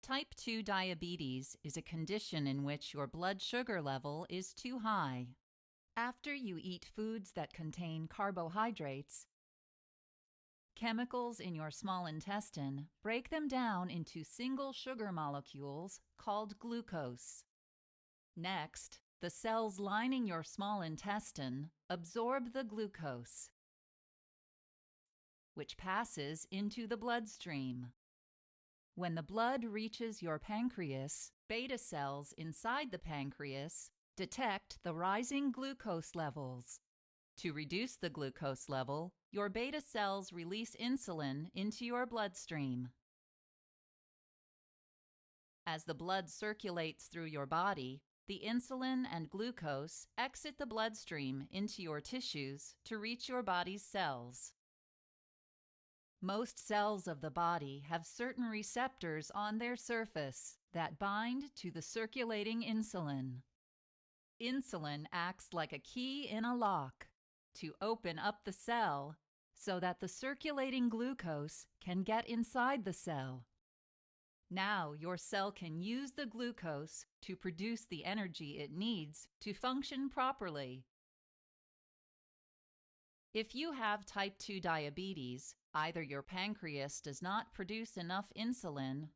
Type 2 diabetes is a condition in which your blood sugar level is too high. After you eat foods that contain carbohydrates, chemicals in your small intestine break them down into single sugar molecules called glucose. Next, the cells lining your small intestine absorb the glucose, which passes into the bloodstream. When the blood reaches your pancreas, beta cells inside the pancreas detect the rising glucose levels. To reduce the glucose level, your beta cells release insulin into your bloodstream. As the blood circulates through your body, the insulin and glucose exit the bloodstream into your tissues to reach your body's cells. Most cells of the body have certain receptors on their surface that bind to the circulating insulin. Insulin acts like a key in a lock to open up the cell so that the circulating glucose can get inside the cell. Now your cell can use the glucose to produce the energy it needs to function properly. If you have type 2 diabetes, either your pancreas does not produce enough insulin,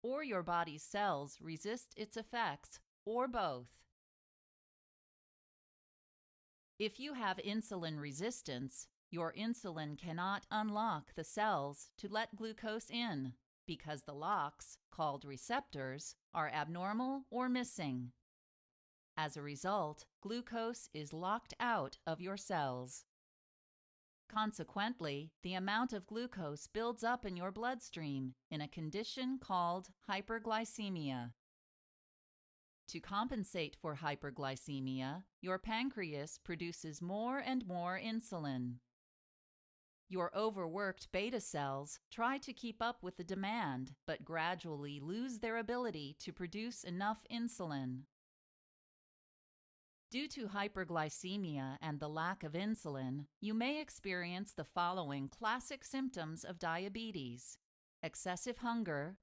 or your body's cells resist its effects, or both. If you have insulin resistance, your insulin cannot unlock the cells to let glucose in because the locks, called receptors, are abnormal or missing. As a result, glucose is locked out of your cells. Consequently, the amount of glucose builds up in your bloodstream in a condition called hyperglycemia. To compensate for hyperglycemia, your pancreas produces more and more insulin. Your overworked beta cells try to keep up with the demand, but gradually lose their ability to produce enough insulin. Due to hyperglycemia and the lack of insulin, you may experience the following classic symptoms of diabetes: excessive hunger,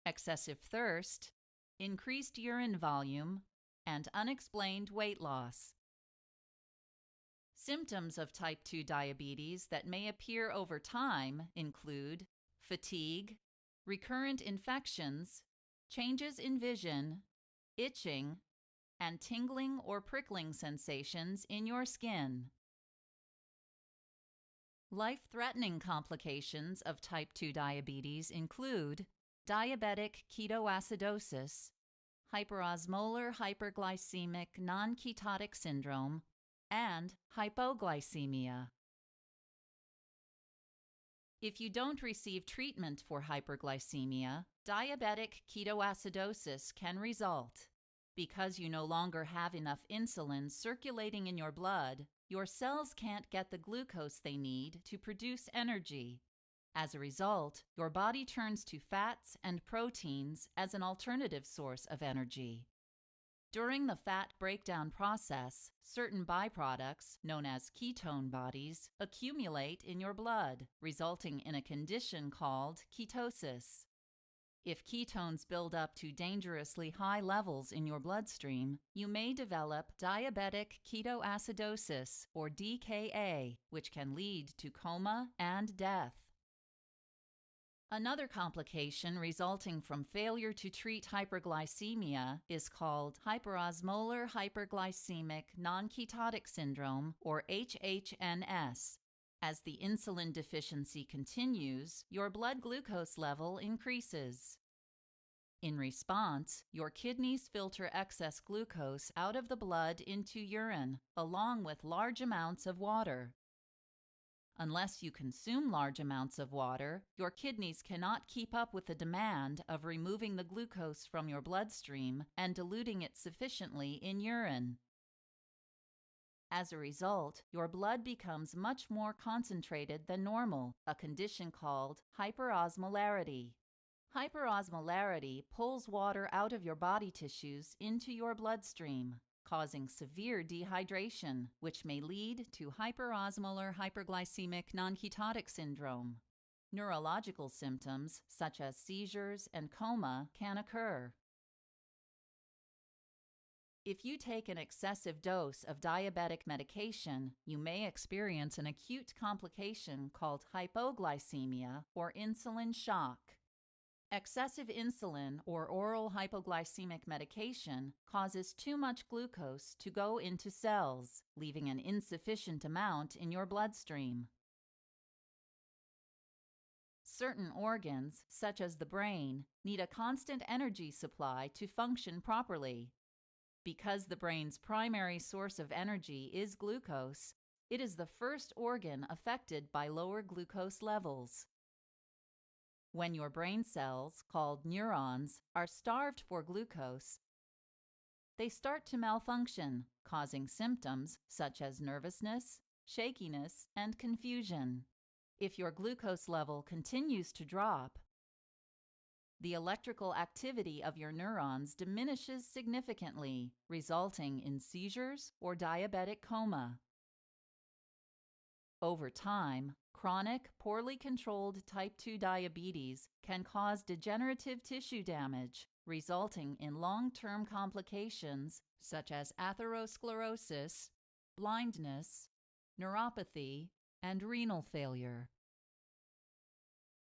excessive thirst, increased urine volume, and unexplained weight loss. Symptoms of type 2 diabetes that may appear over time include fatigue, recurrent infections, changes in vision, itching, and tingling or prickling sensations in your skin. Life-threatening complications of type 2 diabetes include diabetic ketoacidosis, hyperosmolar hyperglycemic non-ketotic syndrome, and hypoglycemia. If you don't receive treatment for hyperglycemia, diabetic ketoacidosis can result. Because you no longer have enough insulin circulating in your blood, your cells can't get the glucose they need to produce energy. As a result, your body turns to fats and proteins as an alternative source of energy. During the fat breakdown process, certain byproducts, known as ketone bodies, accumulate in your blood, resulting in a condition called ketosis. If ketones build up to dangerously high levels in your bloodstream, you may develop diabetic ketoacidosis, or DKA, which can lead to coma and death. Another complication resulting from failure to treat hyperglycemia is called hyperosmolar hyperglycemic non-ketotic syndrome, or HHNS. As the insulin deficiency continues, your blood glucose level increases. In response, your kidneys filter excess glucose out of the blood into urine, along with large amounts of water. Unless you consume large amounts of water, your kidneys cannot keep up with the demand of removing the glucose from your bloodstream and diluting it sufficiently in urine. As a result, your blood becomes much more concentrated than normal, a condition called hyperosmolarity. Hyperosmolarity pulls water out of your body tissues into your bloodstream, causing severe dehydration, which may lead to hyperosmolar hyperglycemic non-ketotic syndrome. Neurological symptoms, such as seizures and coma, can occur. If you take an excessive dose of diabetic medication, you may experience an acute complication called hypoglycemia or insulin shock. Excessive insulin or oral hypoglycemic medication causes too much glucose to go into cells, leaving an insufficient amount in your bloodstream. Certain organs, such as the brain, need a constant energy supply to function properly. Because the brain's primary source of energy is glucose, it is the first organ affected by lower glucose levels. When your brain cells, called neurons, are starved for glucose, they start to malfunction, causing symptoms such as nervousness, shakiness, and confusion. If your glucose level continues to drop, the electrical activity of your neurons diminishes significantly, resulting in seizures or diabetic coma. Over time, chronic, poorly controlled type 2 diabetes can cause degenerative tissue damage, resulting in long-term complications such as atherosclerosis, blindness, neuropathy, and renal failure.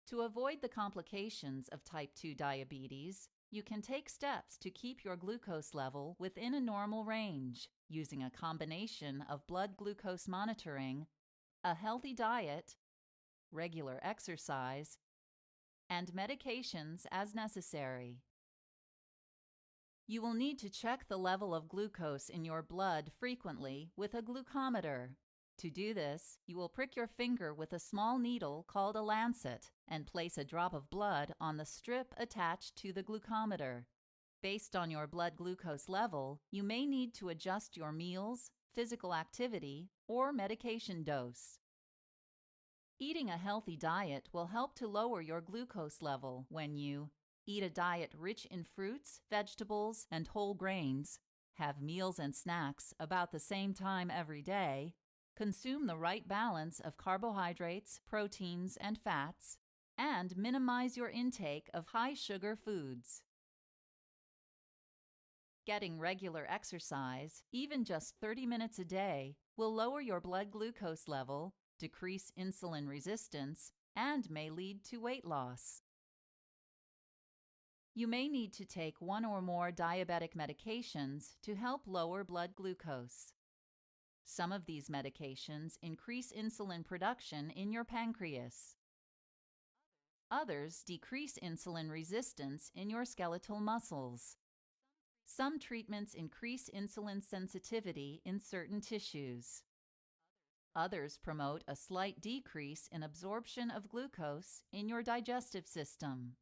To avoid the complications of type 2 diabetes, you can take steps to keep your glucose level within a normal range, using a combination of blood glucose monitoring, a healthy diet, regular exercise, and medications as necessary. You will need to check the level of glucose in your blood frequently with a glucometer. To do this, you will prick your finger with a small needle called a lancet and place a drop of blood on the strip attached to the glucometer. Based on your blood glucose level, you may need to adjust your meals, physical activity, or medication dose. Eating a healthy diet will help to lower your glucose level when you eat a diet rich in fruits, vegetables, and whole grains, have meals and snacks about the same time every day, consume the right balance of carbohydrates, proteins, and fats, and minimize your intake of high-sugar foods. Getting regular exercise, even just 30 minutes a day, will lower your blood glucose level, decrease insulin resistance, and may lead to weight loss. You may need to take one or more diabetic medications to help lower blood glucose. Some of these medications increase insulin production in your pancreas. Others decrease insulin resistance in your skeletal muscles. Some treatments increase insulin sensitivity in certain tissues. Others promote a slight decrease in absorption of glucose in your digestive system.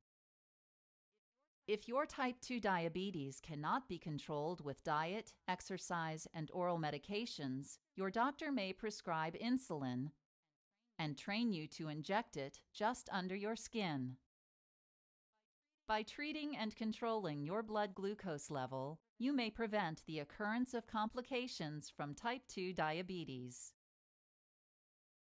If your type 2 diabetes cannot be controlled with diet, exercise, and oral medications, your doctor may prescribe insulin and train you to inject it just under your skin. By treating and controlling your blood glucose level, you may prevent the occurrence of complications from type 2 diabetes.